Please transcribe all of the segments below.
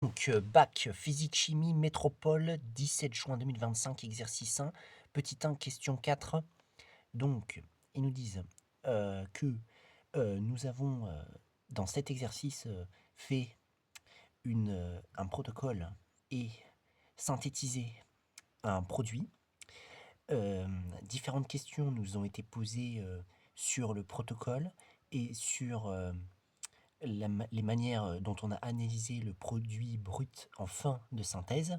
Donc, bac physique-chimie métropole, 17 juin 2025, exercice 1, petit 1, question 4. Donc, ils nous disent que nous avons, dans cet exercice, fait un protocole et synthétisé un produit. Différentes questions nous ont été posées sur le protocole et sur les manières dont on a analysé le produit brut en fin de synthèse.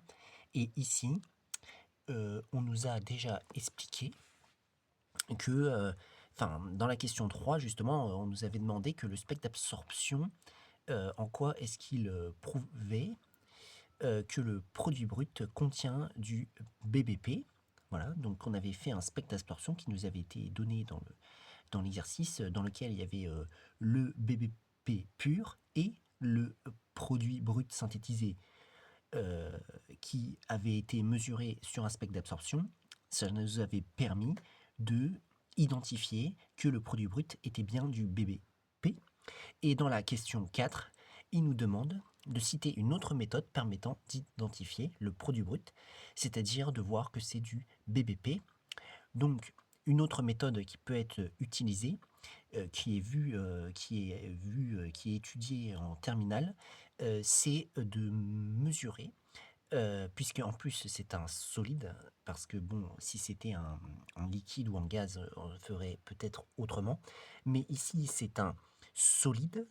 Et ici, on nous a déjà expliqué que, dans la question 3, justement, on nous avait demandé que le spectre d'absorption, en quoi est-ce qu'il prouvait que le produit brut contient du BBP. Voilà, donc on avait fait un spectre d'absorption qui nous avait été donné dans l'exercice, dans lequel il y avait le BBP pur et le produit brut synthétisé qui avait été mesuré sur un spectre d'absorption. Ça nous avait permis de identifier que le produit brut était bien du BBP. Et dans la question 4, il nous demande de citer une autre méthode permettant d'identifier le produit brut, c'est-à-dire de voir que c'est du BBP. Donc, une autre méthode qui peut être utilisée, qui est étudiée en terminale, c'est de mesurer, puisque en plus c'est un solide, parce que bon, si c'était un liquide ou un gaz, on le ferait peut-être autrement. Mais ici, c'est un solide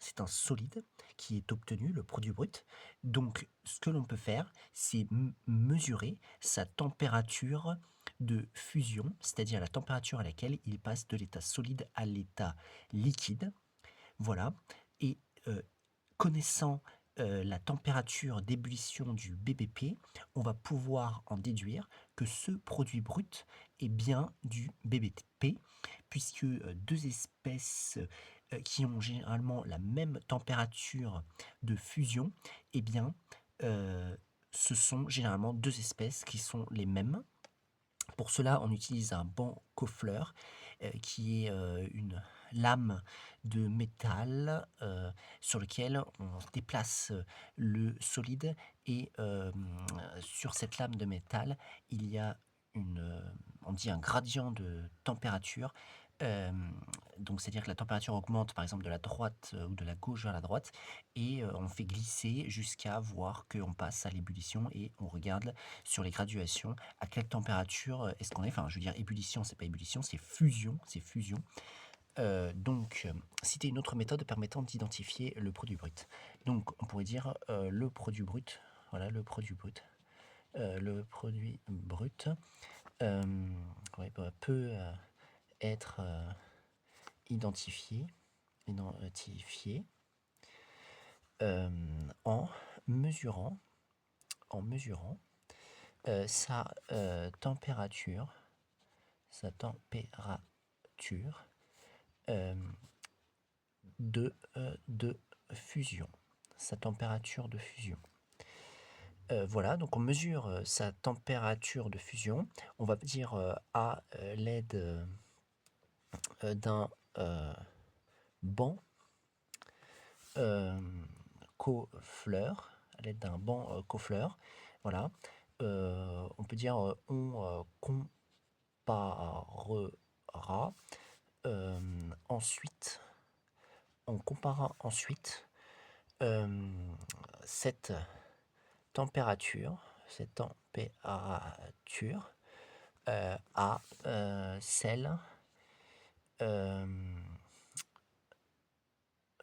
qui est obtenu, le produit brut. Donc, ce que l'on peut faire, c'est mesurer sa température de fusion, c'est-à-dire la température à laquelle il passe de l'état solide à l'état liquide. Voilà. Et connaissant la température d'ébullition du BBP, on va pouvoir en déduire que ce produit brut est bien du BBP, puisque deux espèces qui ont généralement la même température de fusion, eh bien, ce sont généralement deux espèces qui sont les mêmes. Pour cela, on utilise un banc Coffleur, qui est une lame de métal sur lequel on déplace le solide et sur cette lame de métal, il y a on dit un gradient de température. euh, donc, c'est-à-dire que la température augmente, par exemple, de la droite ou de la gauche vers la droite, et on fait glisser jusqu'à voir qu'on passe à l'ébullition et on regarde sur les graduations à quelle température est-ce qu'on est. Enfin, je veux dire, ébullition, c'est pas ébullition, c'est fusion, c'est fusion. Donc, citer une autre méthode permettant d'identifier le produit brut. Donc, on pourrait dire le produit brut. Voilà, le produit brut. Le produit brut ouais, peut être identifié, identifié en mesurant, en mesurant sa température, sa température de fusion, sa température de fusion. Voilà, donc on mesure sa température de fusion. On va dire à l'aide d'un banc Coffleur, à l'aide d'un banc Coffleur. Voilà. On peut dire on comparera ensuite, on comparera ensuite cette température, à celle euh,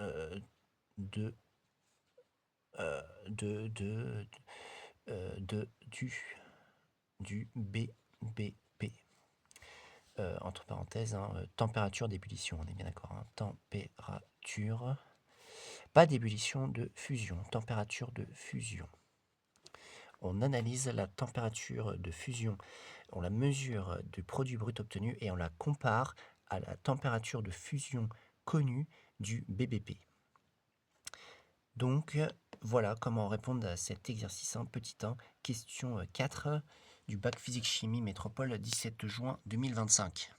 euh, de, de, du BBP. Entre parenthèses, hein, température d'ébullition, on est bien d'accord. Hein, température, pas d'ébullition, de fusion, température de fusion. On analyse la température de fusion, on la mesure du produit brut obtenu et on la compare à la température de fusion connue du BBP. Donc, voilà comment répondre à cet exercice 1, petit 1, question 4 du bac physique-chimie métropole 17 juin 2025.